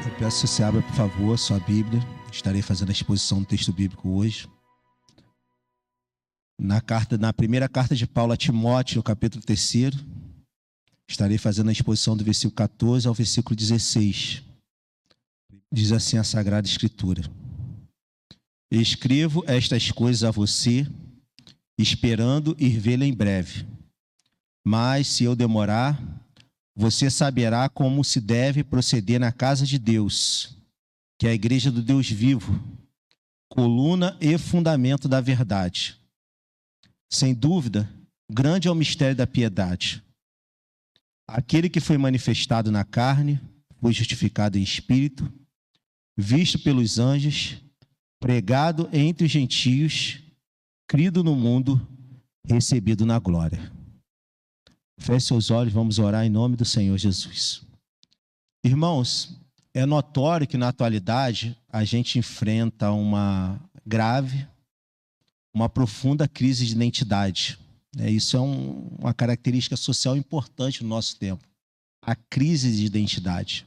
Eu peço que você abra, por favor, a sua Bíblia. Estarei fazendo a exposição do texto bíblico hoje. Na primeira carta de Paulo a Timóteo, no capítulo 3, estarei fazendo a exposição do versículo 14 ao versículo 16. Diz assim a Sagrada Escritura: Escrevo estas coisas a você, esperando ir vê-lo em breve. Mas, se eu demorar, você saberá como se deve proceder na casa de Deus, que é a igreja do Deus vivo, coluna e fundamento da verdade. Sem dúvida, grande é o mistério da piedade. Aquele que foi manifestado na carne, foi justificado em espírito, visto pelos anjos, pregado entre os gentios, crido no mundo, recebido na glória. Feche seus olhos, vamos orar em nome do Senhor Jesus. Irmãos, é notório que na atualidade a gente enfrenta uma grave, uma profunda crise de identidade. Isso é uma característica social importante no nosso tempo. A crise de identidade.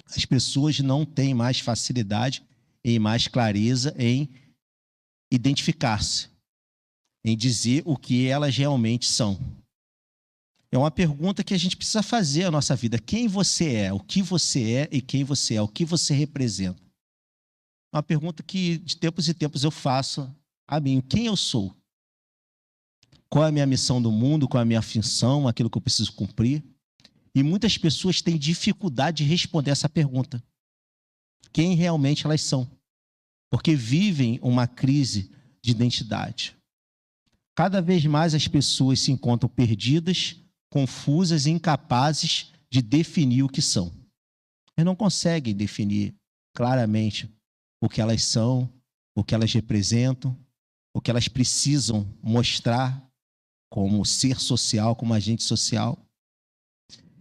As pessoas não têm mais facilidade e mais clareza em identificar-se, em dizer o que elas realmente são. É uma pergunta que a gente precisa fazer na nossa vida. Quem você é? O que você é e quem você é? O que você representa? É uma pergunta que de tempos em tempos eu faço a mim. Quem eu sou? Qual é a minha missão no mundo? Qual é a minha função? Aquilo que eu preciso cumprir? E muitas pessoas têm dificuldade de responder essa pergunta. Quem realmente elas são? Porque vivem uma crise de identidade. Cada vez mais as pessoas se encontram perdidas, confusas e incapazes de definir o que são. Elas não conseguem definir claramente o que elas são, o que elas representam, o que elas precisam mostrar como ser social, como agente social.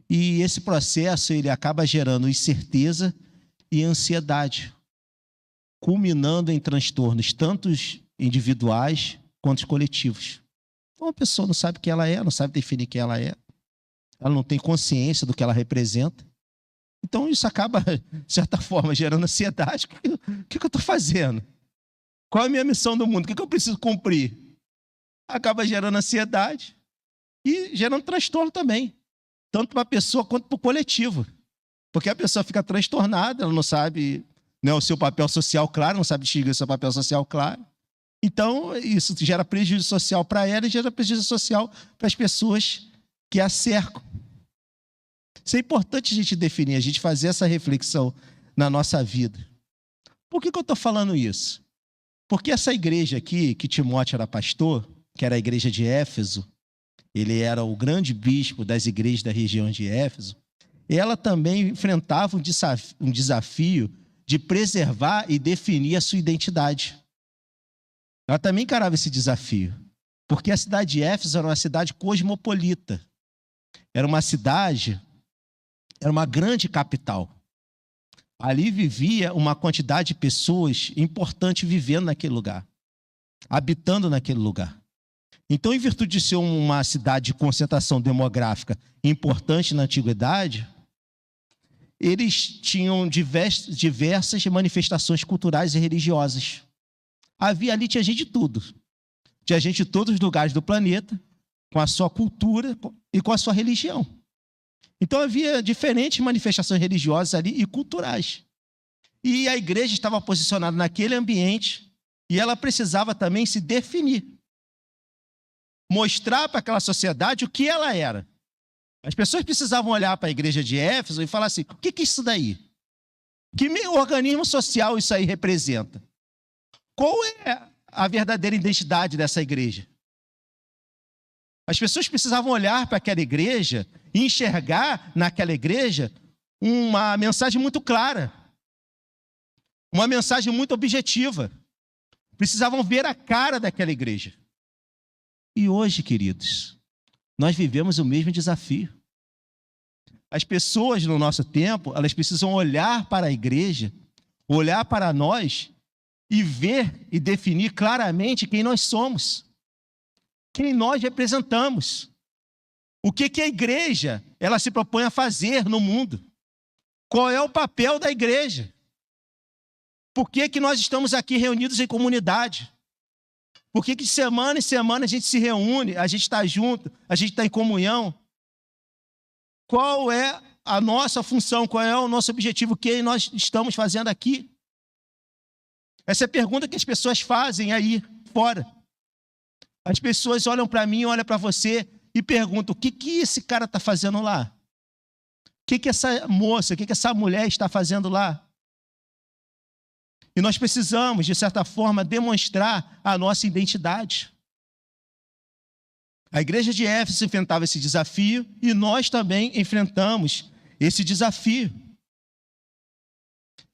E esse processo ele acaba gerando incerteza e ansiedade, culminando em transtornos tanto individuais quanto coletivos. Então a pessoa não sabe quem ela é, não sabe definir quem ela é, ela não tem consciência do que ela representa. Então isso acaba, de certa forma, gerando ansiedade. O que eu estou fazendo? Qual é a minha missão no mundo? O que eu preciso cumprir? Acaba gerando ansiedade e gerando transtorno também, tanto para a pessoa quanto para o coletivo. Porque a pessoa fica transtornada, ela não sabe, né, o seu papel social claro, não sabe distinguir o seu papel social claro. Então, isso gera prejuízo social para ela e gera prejuízo social para as pessoas que a cercam. Isso é importante a gente definir, a gente fazer essa reflexão na nossa vida. Por que eu estou falando isso? Porque essa igreja aqui, que Timóteo era pastor, que era a igreja de Éfeso, ele era o grande bispo das igrejas da região de Éfeso, ela também enfrentava um desafio de preservar e definir a sua identidade. Ela também encarava esse desafio, porque a cidade de Éfeso era uma cidade cosmopolita. Era uma cidade, era uma grande capital. Ali vivia uma quantidade de pessoas importante vivendo naquele lugar, habitando naquele lugar. Então, em virtude de ser uma cidade de concentração demográfica importante na antiguidade, eles tinham diversas manifestações culturais e religiosas. Ali tinha gente de tudo. Tinha gente de todos os lugares do planeta, com a sua cultura e com a sua religião. Então havia diferentes manifestações religiosas ali e culturais. E a igreja estava posicionada naquele ambiente e ela precisava também se definir. Mostrar para aquela sociedade o que ela era. As pessoas precisavam olhar para a igreja de Éfeso e falar assim: o que é isso daí? Que organismo social isso aí representa? Qual é a verdadeira identidade dessa igreja? As pessoas precisavam olhar para aquela igreja e enxergar naquela igreja uma mensagem muito clara, uma mensagem muito objetiva. Precisavam ver a cara daquela igreja. E hoje, queridos, nós vivemos o mesmo desafio. As pessoas no nosso tempo, elas precisam olhar para a igreja, olhar para nós e ver e definir claramente quem nós somos, quem nós representamos, o que a igreja ela se propõe a fazer no mundo. Qual é o papel da igreja? Por que nós estamos aqui reunidos em comunidade? Por que de semana em semana a gente se reúne, a gente está junto, a gente está em comunhão? Qual é a nossa função? Qual é o nosso objetivo? O que nós estamos fazendo aqui? Essa é a pergunta que as pessoas fazem aí fora. As pessoas olham para mim, olham para você e perguntam: o que esse cara está fazendo lá? O que essa moça, o que essa mulher está fazendo lá? E nós precisamos, de certa forma, demonstrar a nossa identidade. A igreja de Éfeso enfrentava esse desafio e nós também enfrentamos esse desafio.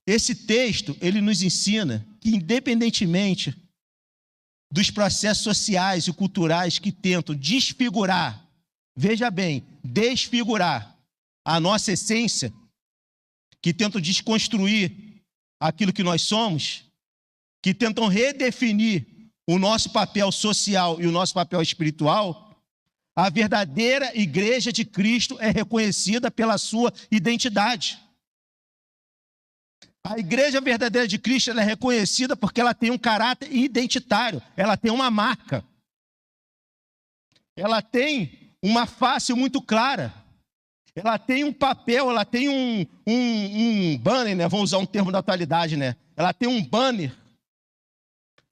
Esse texto, ele nos ensina que, independentemente dos processos sociais e culturais que tentam desfigurar, veja bem, desfigurar a nossa essência, que tentam desconstruir aquilo que nós somos, que tentam redefinir o nosso papel social e o nosso papel espiritual, a verdadeira igreja de Cristo é reconhecida pela sua identidade. A igreja verdadeira de Cristo ela é reconhecida porque ela tem um caráter identitário, ela tem uma marca, ela tem uma face muito clara, ela tem um papel, ela tem um banner, né? Vamos usar um termo da atualidade, né? Ela tem um banner,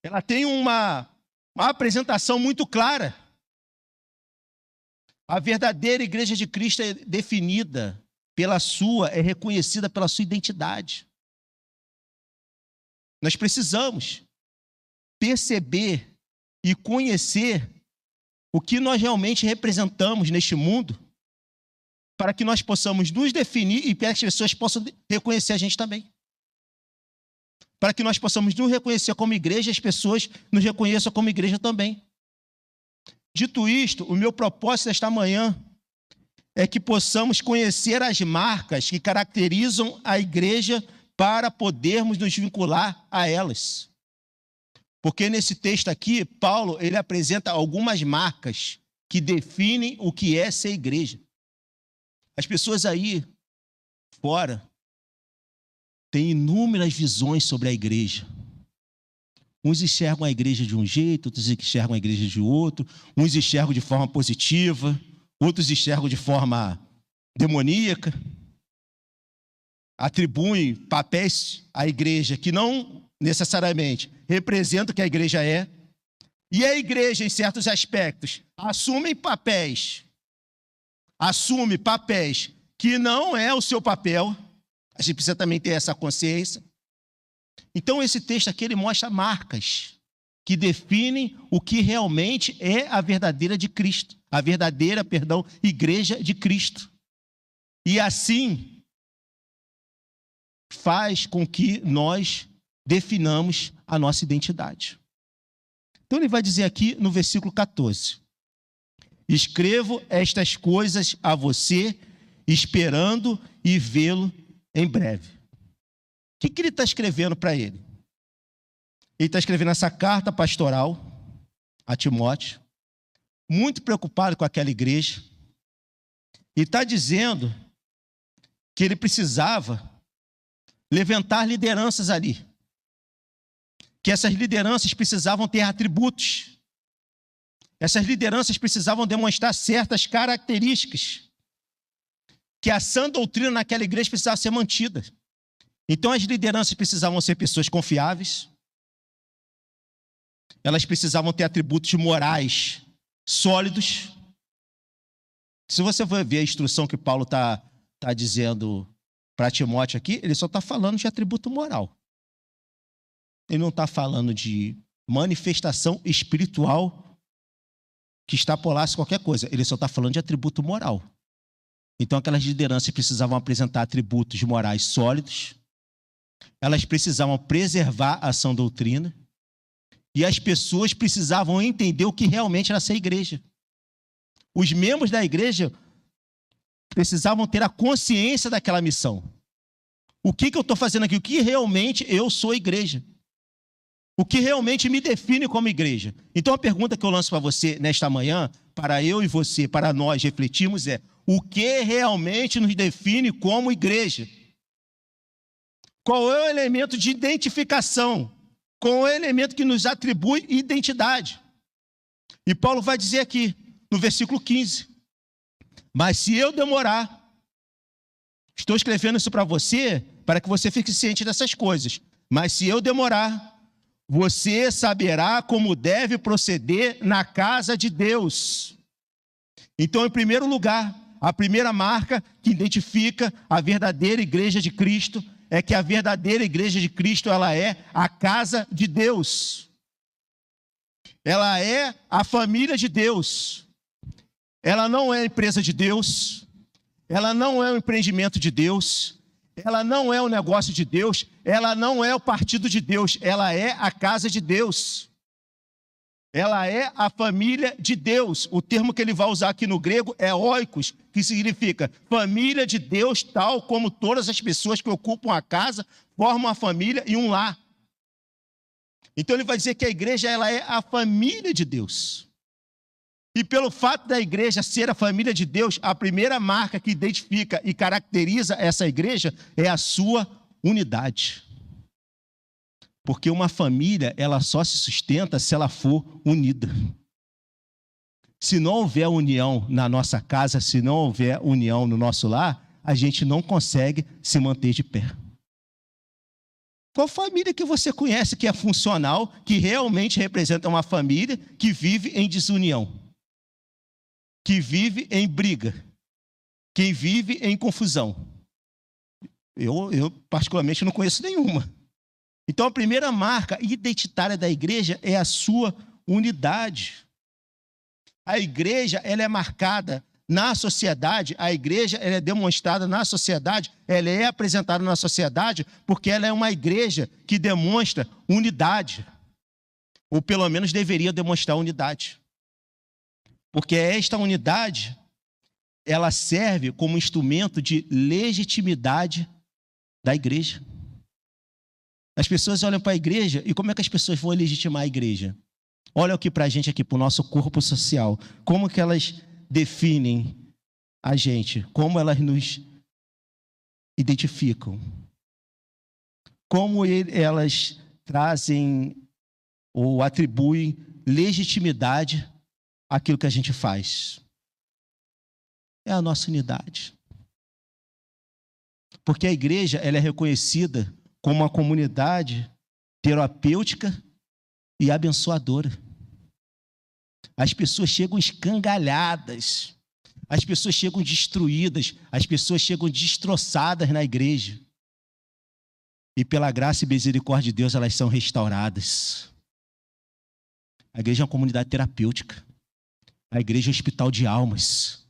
ela tem uma apresentação muito clara. A verdadeira igreja de Cristo é definida é reconhecida pela sua identidade. Nós precisamos perceber e conhecer o que nós realmente representamos neste mundo, para que nós possamos nos definir e para que as pessoas possam reconhecer a gente também. Para que nós possamos nos reconhecer como igreja, as pessoas nos reconheçam como igreja também. Dito isto, o meu propósito nesta manhã é que possamos conhecer as marcas que caracterizam a igreja para podermos nos vincular a elas. Porque nesse texto aqui, Paulo, ele apresenta algumas marcas que definem o que é ser igreja. As pessoas aí fora têm inúmeras visões sobre a igreja. Uns enxergam a igreja de um jeito, outros enxergam a igreja de outro. Uns enxergam de forma positiva, outros enxergam de forma demoníaca. Atribuem papéis à igreja que não necessariamente representam o que a igreja é. E a igreja, em certos aspectos, assume papéis que não é o seu papel. A gente precisa também ter essa consciência. Então, esse texto aqui, ele mostra marcas que definem o que realmente é a verdadeira de Cristo. A verdadeira, igreja de Cristo. E assim, faz com que nós definamos a nossa identidade. Então, ele vai dizer aqui no versículo 14: escrevo estas coisas a você, esperando e vê-lo em breve. O que ele está escrevendo para ele? Ele está escrevendo essa carta pastoral a Timóteo, muito preocupado com aquela igreja, e está dizendo que ele precisava levantar lideranças ali, que essas lideranças precisavam ter atributos, essas lideranças precisavam demonstrar certas características, que a sã doutrina naquela igreja precisava ser mantida. Então, as lideranças precisavam ser pessoas confiáveis, elas precisavam ter atributos morais sólidos. Se você for ver a instrução que Paulo está dizendo para Timóteo aqui, ele só está falando de atributo moral. Ele não está falando de manifestação espiritual que extrapolasse qualquer coisa. Ele só está falando de atributo moral. Então, aquelas lideranças precisavam apresentar atributos morais sólidos, elas precisavam preservar a sã doutrina, e as pessoas precisavam entender o que realmente era ser igreja. Os membros da igreja precisavam ter a consciência daquela missão. O que eu estou fazendo aqui? O que realmente eu sou igreja? O que realmente me define como igreja? Então, a pergunta que eu lanço para você nesta manhã, para eu e você, para nós refletirmos é: o que realmente nos define como igreja? Qual é o elemento de identificação? Qual é o elemento que nos atribui identidade? E Paulo vai dizer aqui, no versículo 15, mas se eu demorar, estou escrevendo isso para você, para que você fique ciente dessas coisas, mas se eu demorar, você saberá como deve proceder na casa de Deus. Então, em primeiro lugar, a primeira marca que identifica a verdadeira igreja de Cristo é que a verdadeira igreja de Cristo, ela é a casa de Deus. Ela é a família de Deus. Ela não é a empresa de Deus. Ela não é o empreendimento de Deus. Ela não é o negócio de Deus. Ela não é o partido de Deus. Ela é a casa de Deus. Ela é a família de Deus. O termo que ele vai usar aqui no grego é oikos, que significa família de Deus, tal como todas as pessoas que ocupam a casa formam a família e um lar. Então ele vai dizer que a igreja, ela é a família de Deus. E pelo fato da igreja ser a família de Deus, a primeira marca que identifica e caracteriza essa igreja é a sua unidade. Porque uma família, ela só se sustenta se ela for unida. Se não houver união na nossa casa, se não houver união no nosso lar, a gente não consegue se manter de pé. Qual família que você conhece que é funcional, que realmente representa uma família que vive em desunião? Que vive em briga? Que vive em confusão? Eu particularmente não conheço nenhuma. Então, a primeira marca identitária da igreja é a sua unidade. A igreja, ela é marcada na sociedade, a igreja, ela é demonstrada na sociedade, ela é apresentada na sociedade porque ela é uma igreja que demonstra unidade. Ou pelo menos deveria demonstrar unidade. Porque esta unidade, ela serve como instrumento de legitimidade da igreja. As pessoas olham para a igreja e como é que as pessoas vão legitimar a igreja? Olha aqui para a gente, aqui, para o nosso corpo social. Como que elas definem a gente? Como elas nos identificam? Como elas trazem ou atribuem legitimidade àquilo que a gente faz? É a nossa unidade. Porque a igreja, ela é reconhecida como uma comunidade terapêutica e abençoadora. As pessoas chegam escangalhadas, as pessoas chegam destruídas, as pessoas chegam destroçadas na igreja. E pela graça e misericórdia de Deus, elas são restauradas. A igreja é uma comunidade terapêutica. A igreja é um hospital de almas.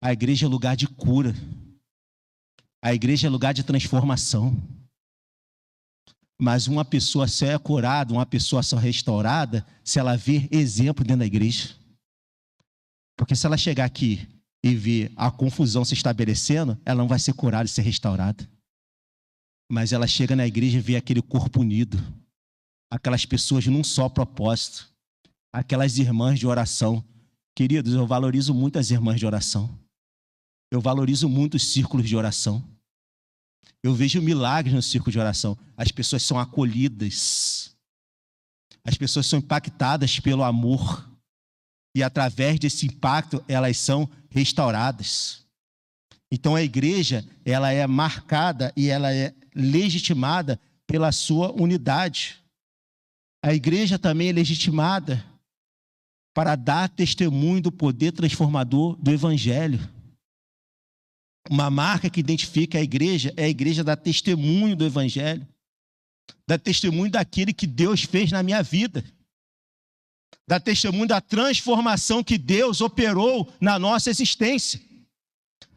A igreja é lugar de cura. A igreja é lugar de transformação. Mas uma pessoa só é curada, uma pessoa só restaurada, se ela ver exemplo dentro da igreja. Porque se ela chegar aqui e ver a confusão se estabelecendo, ela não vai ser curada e ser restaurada. Mas ela chega na igreja e vê aquele corpo unido, aquelas pessoas num só propósito, aquelas irmãs de oração. Queridos, eu valorizo muito as irmãs de oração. Eu valorizo muito os círculos de oração. Eu vejo milagres no círculo de oração. As pessoas são acolhidas. As pessoas são impactadas pelo amor. E através desse impacto, elas são restauradas. Então a igreja, ela é marcada e ela é legitimada pela sua unidade. A igreja também é legitimada para dar testemunho do poder transformador do evangelho. Uma marca que identifica a igreja é a igreja dar testemunho do evangelho, dar testemunho daquele que Deus fez na minha vida, dar testemunho da transformação que Deus operou na nossa existência.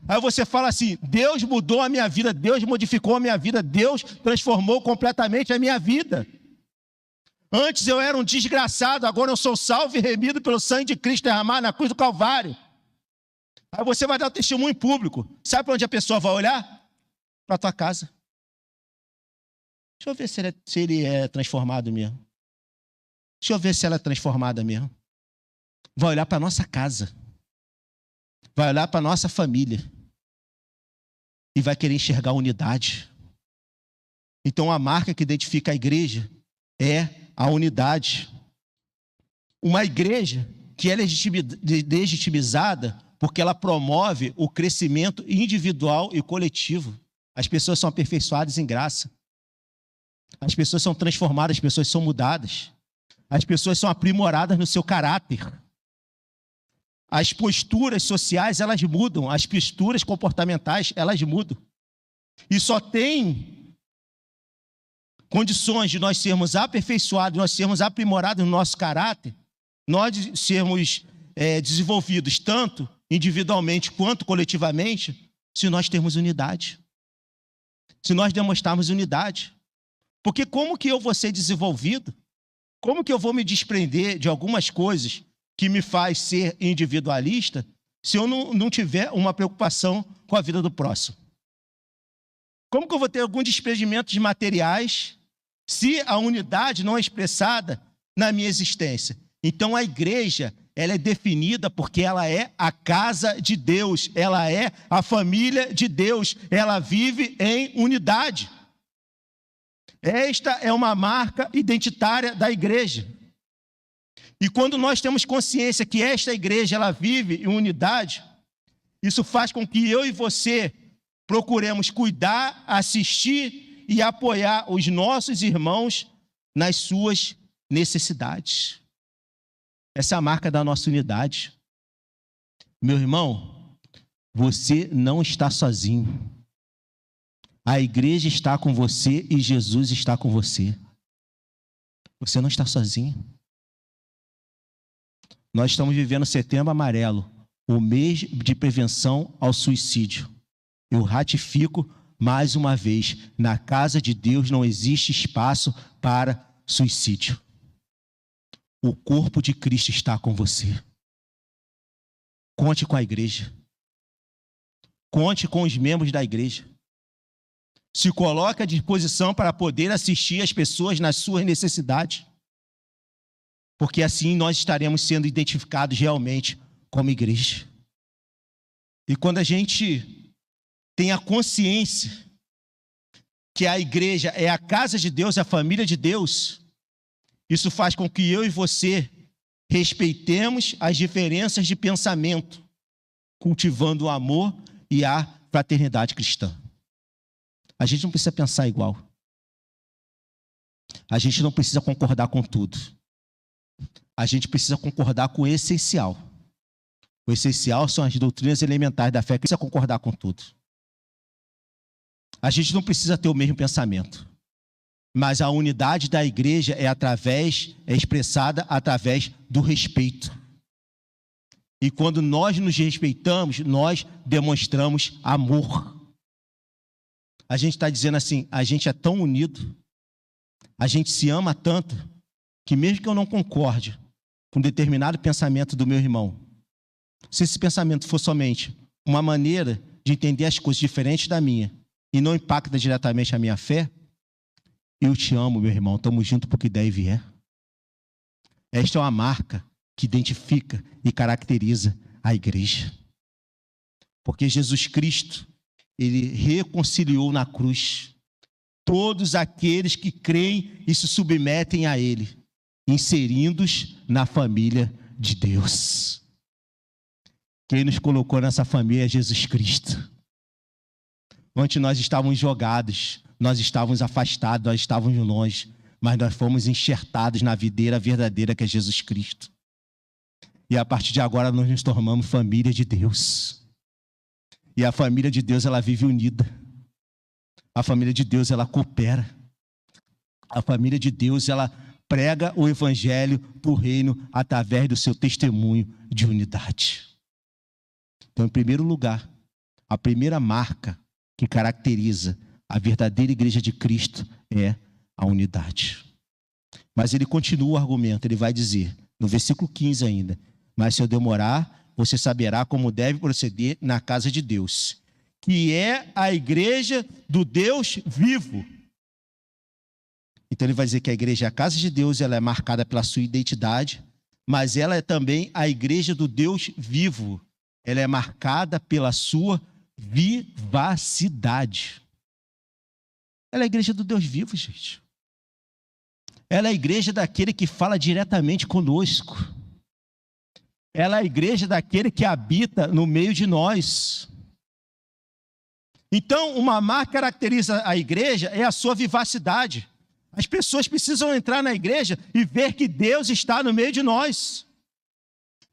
Aí você fala assim: Deus mudou a minha vida, Deus modificou a minha vida, Deus transformou completamente a minha vida. Antes eu era um desgraçado, agora eu sou salvo e remido pelo sangue de Cristo derramado na cruz do Calvário. Aí você vai dar o testemunho público. Sabe para onde a pessoa vai olhar? Para a tua casa. Deixa eu ver se ele é transformado mesmo. Deixa eu ver se ela é transformada mesmo. Vai olhar para a nossa casa. Vai olhar para a nossa família. E vai querer enxergar a unidade. Então, a marca que identifica a igreja é a unidade. Uma igreja que é legitimizada porque ela promove o crescimento individual e coletivo. As pessoas são aperfeiçoadas em graça. As pessoas são transformadas, as pessoas são mudadas. As pessoas são aprimoradas no seu caráter. As posturas sociais, elas mudam. As posturas comportamentais, elas mudam. E só tem condições de nós sermos aperfeiçoados, nós sermos aprimorados no nosso caráter, nós sermos desenvolvidos tanto individualmente quanto coletivamente, se nós termos unidade. Se nós demonstrarmos unidade. Porque como que eu vou ser desenvolvido? Como que eu vou me desprender de algumas coisas que me faz ser individualista se eu não tiver uma preocupação com a vida do próximo? Como que eu vou ter algum desprendimento de materiais se a unidade não é expressada na minha existência? Então a igreja, ela é definida porque ela é a casa de Deus, ela é a família de Deus, ela vive em unidade. Esta é uma marca identitária da igreja. E quando nós temos consciência que esta igreja ela vive em unidade, isso faz com que eu e você procuremos cuidar, assistir e apoiar os nossos irmãos nas suas necessidades. Essa é a marca da nossa unidade. Meu irmão, você não está sozinho. A igreja está com você e Jesus está com você. Você não está sozinho. Nós estamos vivendo Setembro Amarelo, o mês de prevenção ao suicídio. Eu ratifico mais uma vez, na casa de Deus não existe espaço para suicídio. O corpo de Cristo está com você. Conte com a igreja. Conte com os membros da igreja. Se coloque à disposição para poder assistir as pessoas nas suas necessidades. Porque assim nós estaremos sendo identificados realmente como igreja. E quando a gente tem a consciência que a igreja é a casa de Deus, a família de Deus, isso faz com que eu e você respeitemos as diferenças de pensamento, cultivando o amor e a fraternidade cristã. A gente não precisa pensar igual. A gente não precisa concordar com tudo. A gente precisa concordar com o essencial. O essencial são as doutrinas elementares da fé, que precisa concordar com tudo. A gente não precisa ter o mesmo pensamento. Mas a unidade da igreja é expressada através do respeito. E quando nós nos respeitamos, nós demonstramos amor. A gente está dizendo assim, a gente é tão unido, a gente se ama tanto, que mesmo que eu não concorde com determinado pensamento do meu irmão, se esse pensamento for somente uma maneira de entender as coisas diferentes da minha e não impacta diretamente a minha fé, eu te amo, meu irmão, estamos juntos porque der e vier. Esta é uma marca que identifica e caracteriza a igreja. Porque Jesus Cristo, ele reconciliou na cruz todos aqueles que creem e se submetem a ele, inserindo-os na família de Deus. Quem nos colocou nessa família é Jesus Cristo. Onde nós estávamos jogados, nós estávamos afastados, nós estávamos longe, mas nós fomos enxertados na videira verdadeira que é Jesus Cristo. E a partir de agora nós nos tornamos família de Deus. E a família de Deus, ela vive unida. A família de Deus, ela coopera. A família de Deus, ela prega o evangelho para o reino através do seu testemunho de unidade. Então, em primeiro lugar, a primeira marca que caracteriza a verdadeira igreja de Cristo é a unidade. Mas ele continua o argumento, ele vai dizer, no versículo 15 ainda, mas se eu demorar, você saberá como deve proceder na casa de Deus, que é a igreja do Deus vivo. Então ele vai dizer que a igreja é a casa de Deus, ela é marcada pela sua identidade, mas ela é também a igreja do Deus vivo. Ela é marcada pela sua vivacidade. Ela é a igreja do Deus vivo, gente. Ela é a igreja daquele que fala diretamente conosco. Ela é a igreja daquele que habita no meio de nós. Então, uma marca que caracteriza a igreja é a sua vivacidade. As pessoas precisam entrar na igreja e ver que Deus está no meio de nós.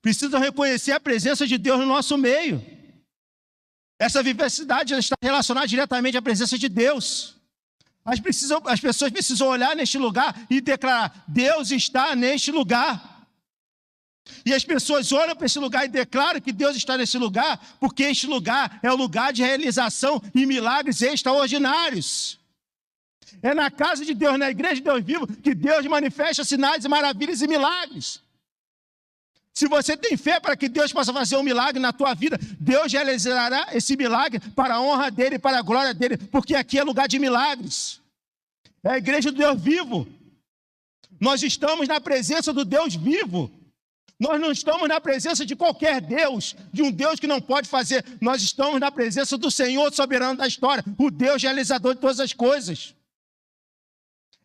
Precisam reconhecer a presença de Deus no nosso meio. Essa vivacidade está relacionada diretamente à presença de Deus. As pessoas precisam olhar neste lugar e declarar: Deus está neste lugar. E as pessoas olham para esse lugar e declaram que Deus está nesse lugar, porque este lugar é o lugar de realização e milagres extraordinários. É na casa de Deus, na igreja de Deus vivo, que Deus manifesta sinais, maravilhas e milagres. Se você tem fé para que Deus possa fazer um milagre na tua vida, Deus realizará esse milagre para a honra dele, para a glória dele, porque aqui é lugar de milagres. É a igreja do Deus vivo. Nós estamos na presença do Deus vivo. Nós não estamos na presença de qualquer Deus, de um Deus que não pode fazer. Nós estamos na presença do Senhor soberano da história, o Deus realizador de todas as coisas.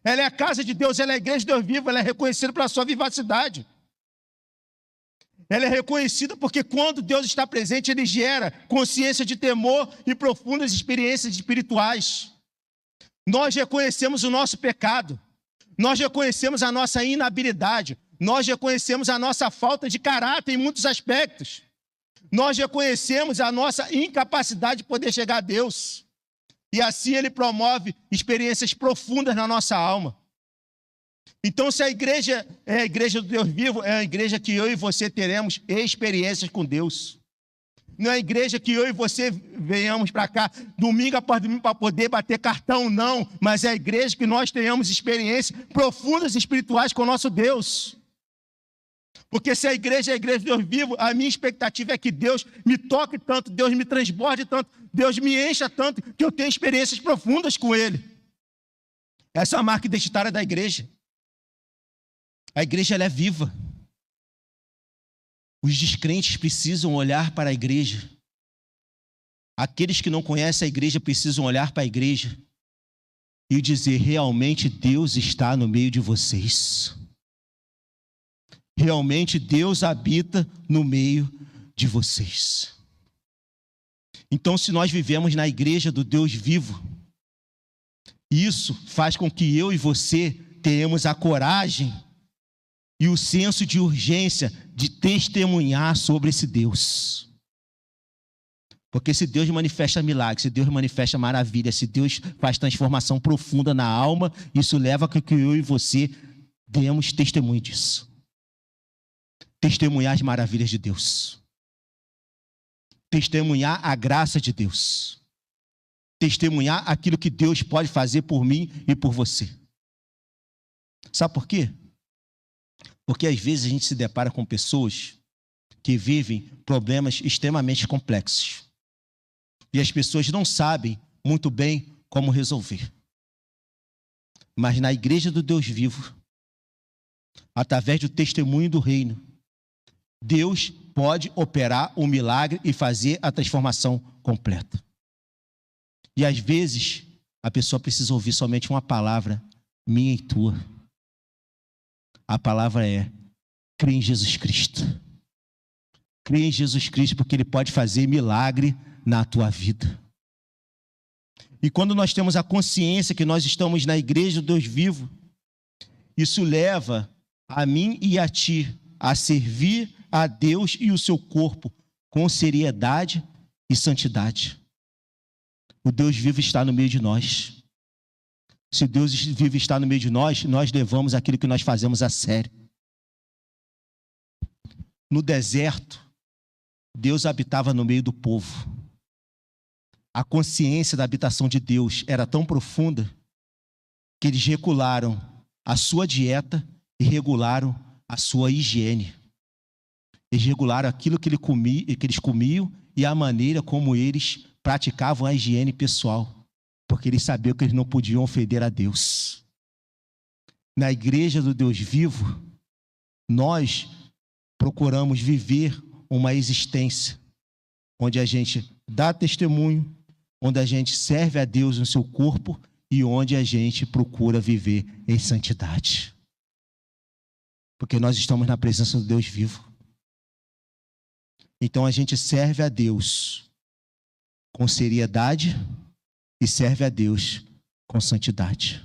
Ela é a casa de Deus, ela é a igreja de Deus vivo, ela é reconhecida pela sua vivacidade. Ela é reconhecida porque quando Deus está presente, Ele gera consciência de temor e profundas experiências espirituais. Nós reconhecemos o nosso pecado, nós reconhecemos a nossa inabilidade, nós reconhecemos a nossa falta de caráter em muitos aspectos. Nós reconhecemos a nossa incapacidade de poder chegar a Deus. E assim Ele promove experiências profundas na nossa alma. Então, se a igreja é a igreja do Deus vivo, é a igreja que eu e você teremos experiências com Deus. Não é a igreja que eu e você venhamos para cá domingo após domingo para poder bater cartão, não. Mas é a igreja que nós tenhamos experiências profundas e espirituais com o nosso Deus. Porque se a igreja é a igreja do Deus vivo, a minha expectativa é que Deus me toque tanto, Deus me transborde tanto, Deus me encha tanto, que eu tenha experiências profundas com Ele. Essa é a marca identitária da igreja. A igreja ela é viva. Os descrentes precisam olhar para a igreja. Aqueles que não conhecem a igreja precisam olhar para a igreja e dizer: realmente Deus está no meio de vocês. Realmente Deus habita no meio de vocês. Então, se nós vivemos na igreja do Deus vivo, isso faz com que eu e você tenhamos a coragem e o senso de urgência de testemunhar sobre esse Deus. Porque se Deus manifesta milagres, se Deus manifesta maravilha, se Deus faz transformação profunda na alma, isso leva a que eu e você demos testemunho disso. Testemunhar as maravilhas de Deus. Testemunhar a graça de Deus. Testemunhar aquilo que Deus pode fazer por mim e por você. Sabe por quê? Porque às vezes a gente se depara com pessoas que vivem problemas extremamente complexos. E as pessoas não sabem muito bem como resolver. Mas na igreja do Deus vivo, através do testemunho do reino, Deus pode operar um milagre e fazer a transformação completa. E às vezes a pessoa precisa ouvir somente uma palavra, minha e tua. A palavra é: crê em Jesus Cristo. Crê em Jesus Cristo porque Ele pode fazer milagre na tua vida. E quando nós temos a consciência que nós estamos na igreja do Deus vivo, isso leva a mim e a ti a servir a Deus e o seu corpo com seriedade e santidade. O Deus vivo está no meio de nós. Se Deus vivo está no meio de nós, nós levamos aquilo que nós fazemos a sério. No deserto, Deus habitava no meio do povo. A consciência da habitação de Deus era tão profunda que eles regularam a sua dieta e regularam a sua higiene. Eles regularam aquilo que eles comiam e a maneira como eles praticavam a higiene pessoal, porque eles sabiam que eles não podiam ofender a Deus. Na igreja do Deus vivo, nós procuramos viver uma existência onde a gente dá testemunho, onde a gente serve a Deus no seu corpo e onde a gente procura viver em santidade. Porque nós estamos na presença do Deus vivo. Então a gente serve a Deus com seriedade e serve a Deus com santidade.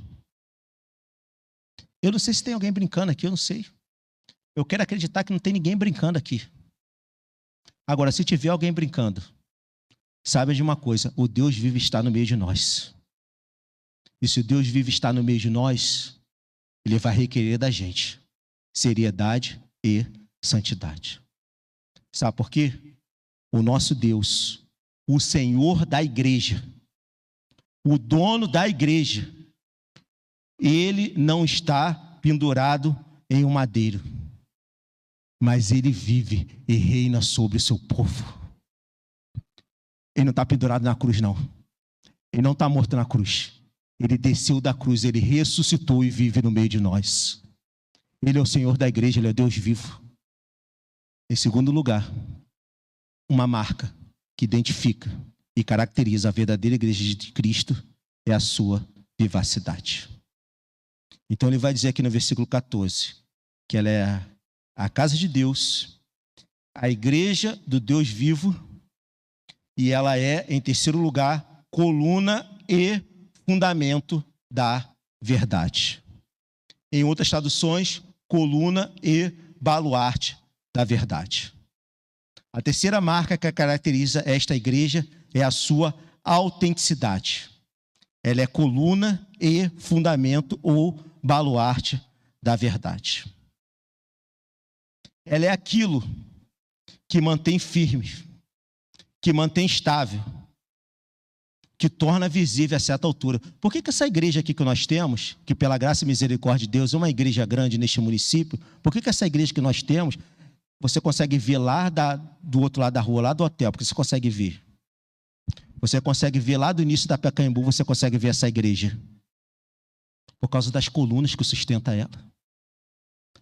Eu não sei se tem alguém brincando aqui, eu não sei. Eu quero acreditar que não tem ninguém brincando aqui. Agora, se tiver alguém brincando, saiba de uma coisa, o Deus vivo está no meio de nós. E se o Deus vivo está no meio de nós, Ele vai requerer da gente seriedade e santidade. Sabe por quê? O nosso Deus, o Senhor da igreja, o dono da igreja, Ele não está pendurado em um madeiro, mas Ele vive e reina sobre o seu povo. Ele não está pendurado na cruz, não. Ele não está morto na cruz. Ele desceu da cruz, Ele ressuscitou e vive no meio de nós. Ele é o Senhor da igreja, Ele é Deus vivo. Em segundo lugar, uma marca que identifica e caracteriza a verdadeira igreja de Cristo é a sua vivacidade. Então ele vai dizer aqui no versículo 14, que ela é a casa de Deus, a igreja do Deus vivo, e ela é, em terceiro lugar, coluna e fundamento da verdade. Em outras traduções, coluna e baluarte da verdade. A terceira marca que caracteriza esta igreja é a sua autenticidade. Ela é coluna e fundamento ou baluarte da verdade. Ela é aquilo que mantém firme, que mantém estável, que torna visível a certa altura. Por que essa igreja aqui que nós temos, que pela graça e misericórdia de Deus é uma igreja grande neste município, por que essa igreja que nós temos, você consegue ver lá do outro lado da rua, lá do hotel, porque você consegue ver. Você consegue ver lá do início da Pacaembu, você consegue ver essa igreja. Por causa das colunas que sustentam ela.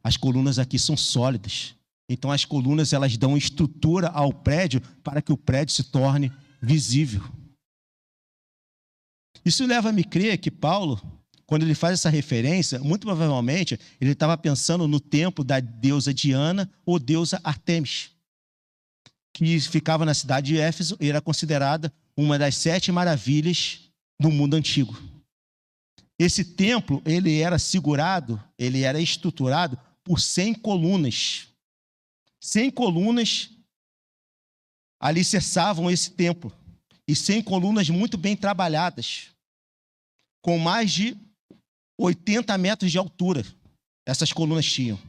As colunas aqui são sólidas. Então as colunas elas dão estrutura ao prédio para que o prédio se torne visível. Isso leva a me crer que Paulo, quando ele faz essa referência, muito provavelmente ele estava pensando no templo da deusa Diana ou deusa Artemis, que ficava na cidade de Éfeso e era considerada uma das 7 maravilhas do mundo antigo. Esse templo, ele era segurado, ele era estruturado por 100 colunas. 100 colunas alicerçavam esse templo. E 100 colunas muito bem trabalhadas, com mais de 80 metros de altura. Essas colunas tinham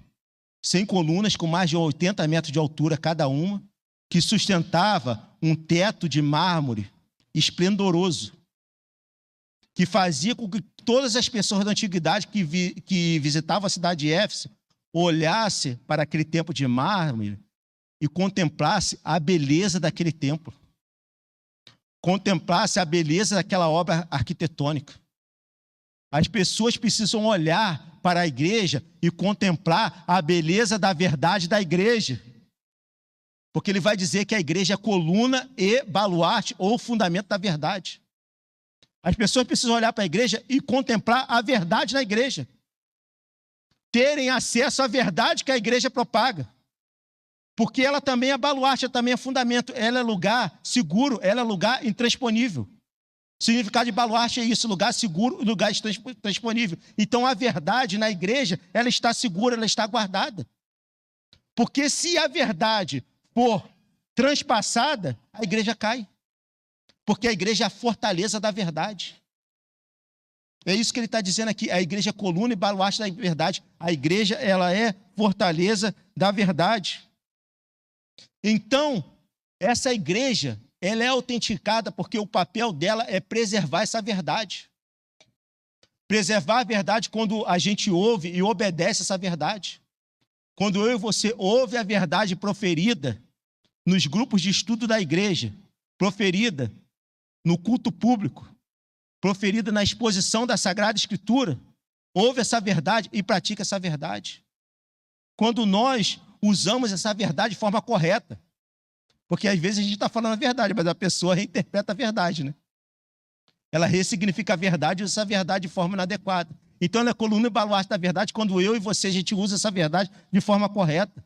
100 colunas com mais de 80 metros de altura cada uma, que sustentava um teto de mármore esplendoroso, que fazia com que todas as pessoas da antiguidade que visitavam a cidade de Éfeso olhassem para aquele templo de mármore e contemplassem a beleza daquele templo. Contemplasse a beleza daquela obra arquitetônica. As pessoas precisam olhar para a igreja e contemplar a beleza da verdade da igreja. Porque ele vai dizer que a igreja é coluna e baluarte ou fundamento da verdade. As pessoas precisam olhar para a igreja e contemplar a verdade da igreja. Terem acesso à verdade que a igreja propaga. Porque ela também é baluarte, ela também é fundamento, ela é lugar seguro, ela é lugar intransponível. O significado de baluarte é isso, lugar seguro, lugar intransponível. Então a verdade na igreja, ela está segura, ela está guardada. Porque se a verdade for transpassada, a igreja cai. Porque a igreja é a fortaleza da verdade. É isso que ele está dizendo aqui, a igreja é coluna e baluarte da verdade. A igreja, ela é fortaleza da verdade. Então, essa igreja, ela é autenticada porque o papel dela é preservar essa verdade. Preservar a verdade quando a gente ouve e obedece essa verdade. Quando eu e você ouve a verdade proferida nos grupos de estudo da igreja, proferida no culto público, proferida na exposição da Sagrada Escritura, ouve essa verdade e pratica essa verdade. Quando nós usamos essa verdade de forma correta. Porque às vezes a gente está falando a verdade, mas a pessoa reinterpreta a verdade, né? Ela ressignifica a verdade e usa essa verdade de forma inadequada. Então ela é coluna e baluarte da verdade quando eu e você, a gente usa essa verdade de forma correta.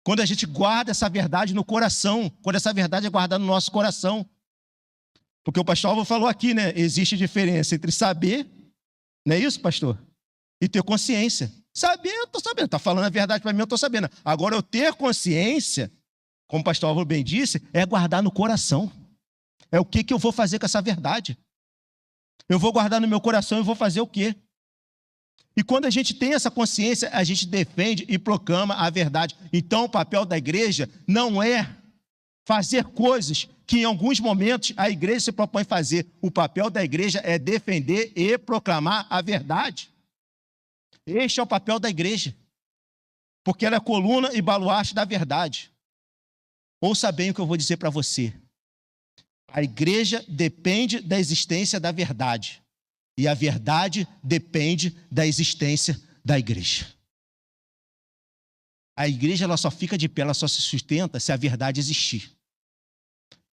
Quando a gente guarda essa verdade no coração, quando essa verdade é guardada no nosso coração. Porque o pastor Álvaro falou aqui, né? Existe diferença entre saber, não é isso, pastor? E ter consciência. Saber, eu estou sabendo. Está falando a verdade para mim, eu estou sabendo. Agora, eu ter consciência, como o pastor Álvaro bem disse, é guardar no coração. É o que eu vou fazer com essa verdade. Eu vou guardar no meu coração e vou fazer o quê? E quando a gente tem essa consciência, a gente defende e proclama a verdade. Então, o papel da igreja não é fazer coisas que em alguns momentos a igreja se propõe fazer. O papel da igreja é defender e proclamar a verdade. Este é o papel da igreja. Porque ela é coluna e baluarte da verdade. Ouça bem o que eu vou dizer para você. A igreja depende da existência da verdade. E a verdade depende da existência da igreja. A igreja ela só fica de pé, ela só se sustenta se a verdade existir.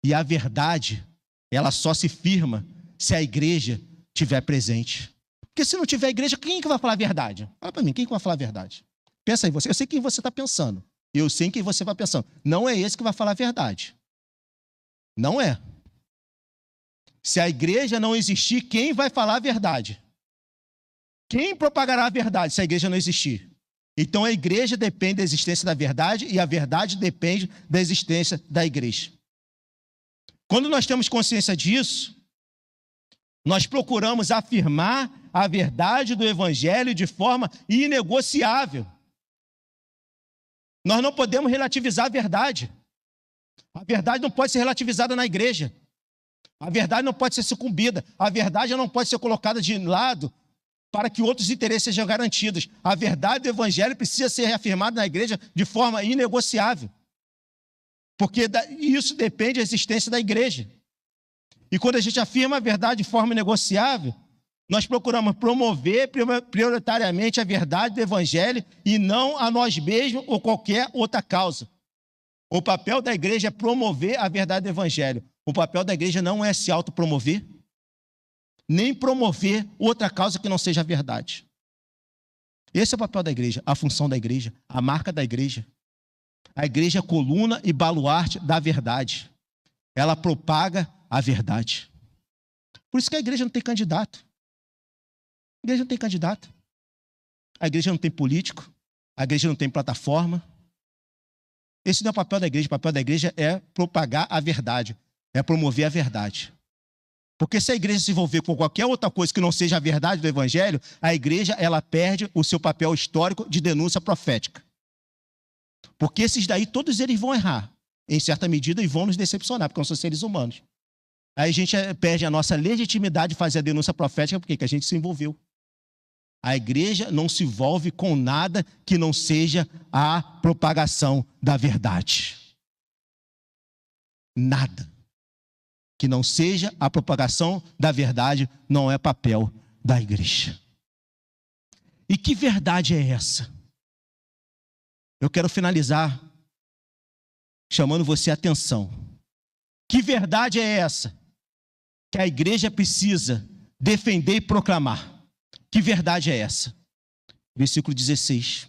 E a verdade, ela só se firma se a igreja estiver presente. Porque se não tiver igreja, quem que vai falar a verdade? Fala para mim, quem que vai falar a verdade? Pensa aí, você. Eu sei quem você está pensando. Eu sei quem você vai pensando. Não é esse que vai falar a verdade. Não é. Se a igreja não existir, quem vai falar a verdade? Quem propagará a verdade se a igreja não existir? Então a igreja depende da existência da verdade e a verdade depende da existência da igreja. Quando nós temos consciência disso, nós procuramos afirmar a verdade do evangelho de forma inegociável. Nós não podemos relativizar a verdade. A verdade não pode ser relativizada na igreja. A verdade não pode ser sucumbida. A verdade não pode ser colocada de lado para que outros interesses sejam garantidos. A verdade do evangelho precisa ser reafirmada na igreja de forma inegociável. Porque isso depende da existência da igreja. E quando a gente afirma a verdade de forma inegociável, nós procuramos promover prioritariamente a verdade do evangelho e não a nós mesmos ou qualquer outra causa. O papel da igreja é promover a verdade do evangelho. O papel da igreja não é se autopromover, nem promover outra causa que não seja a verdade. Esse é o papel da igreja, a função da igreja, a marca da igreja. A igreja é coluna e baluarte da verdade. Ela propaga a verdade. Por isso que a igreja não tem candidato. A igreja não tem candidato. A igreja não tem político. A igreja não tem plataforma. Esse não é o papel da igreja. O papel da igreja é propagar a verdade. É promover a verdade. Porque se a igreja se envolver com qualquer outra coisa que não seja a verdade do evangelho, a igreja ela perde o seu papel histórico de denúncia profética. Porque esses daí, todos eles vão errar, em certa medida, e vão nos decepcionar, porque não são seres humanos. Aí a gente perde a nossa legitimidade de fazer a denúncia profética, porque a gente se envolveu. A igreja não se envolve com nada que não seja a propagação da verdade. Nada que não seja a propagação da verdade não é papel da igreja. E que verdade é essa? Eu quero finalizar chamando você a atenção. Que verdade é essa que a igreja precisa defender e proclamar? Que verdade é essa? Versículo 16.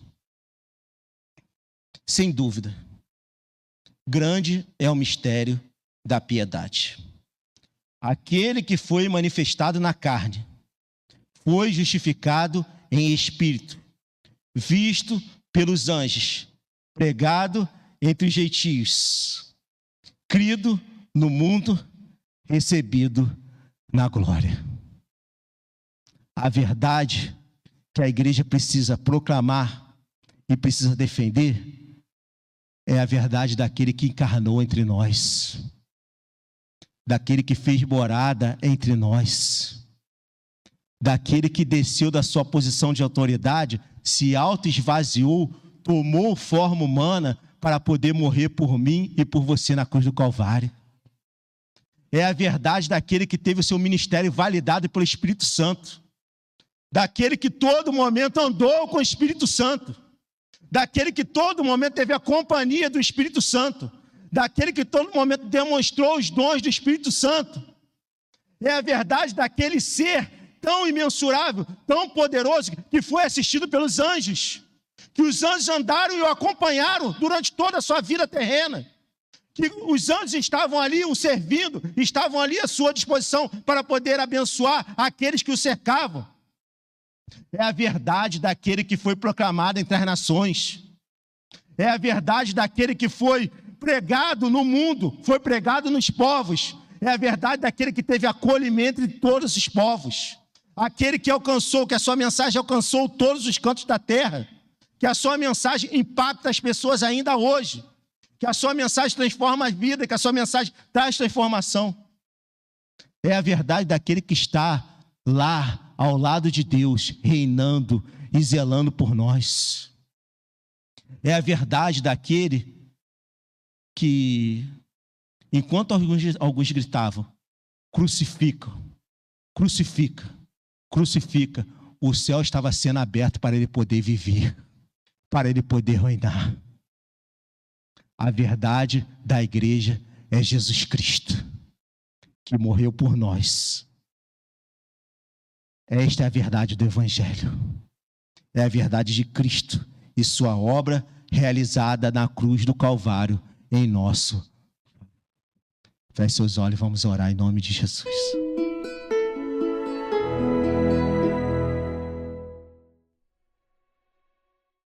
Sem dúvida, grande é o mistério da piedade. Aquele que foi manifestado na carne, foi justificado em espírito, visto pelos anjos, pregado entre os gentios, crido no mundo, recebido na glória. A verdade que a igreja precisa proclamar e precisa defender é a verdade daquele que encarnou entre nós, daquele que fez morada entre nós, daquele que desceu da sua posição de autoridade, se auto-esvaziou, tomou forma humana para poder morrer por mim e por você na cruz do Calvário. É a verdade daquele que teve o seu ministério validado pelo Espírito Santo, daquele que todo momento andou com o Espírito Santo, daquele que todo momento teve a companhia do Espírito Santo, daquele que todo momento demonstrou os dons do Espírito Santo. É a verdade daquele ser tão imensurável, tão poderoso, que foi assistido pelos anjos, que os anjos andaram e o acompanharam durante toda a sua vida terrena, que os anjos estavam ali o servindo, estavam ali à sua disposição para poder abençoar aqueles que o cercavam. É a verdade daquele que foi proclamado entre as nações. É a verdade daquele que foi pregado no mundo, foi pregado nos povos. É a verdade daquele que teve acolhimento entre todos os povos. Aquele que alcançou, que a sua mensagem alcançou todos os cantos da terra. Que a sua mensagem impacta as pessoas ainda hoje. Que a sua mensagem transforma a vida, que a sua mensagem traz transformação. É a verdade daquele que está lá ao lado de Deus, reinando e zelando por nós. É a verdade daquele que, enquanto alguns gritavam, crucifica, crucifica, crucifica, o céu estava sendo aberto para ele poder viver, para ele poder reinar. A verdade da igreja é Jesus Cristo, que morreu por nós. Esta é a verdade do Evangelho. É a verdade de Cristo e sua obra realizada na cruz do Calvário em nosso. Feche seus olhos, vamos orar em nome de Jesus.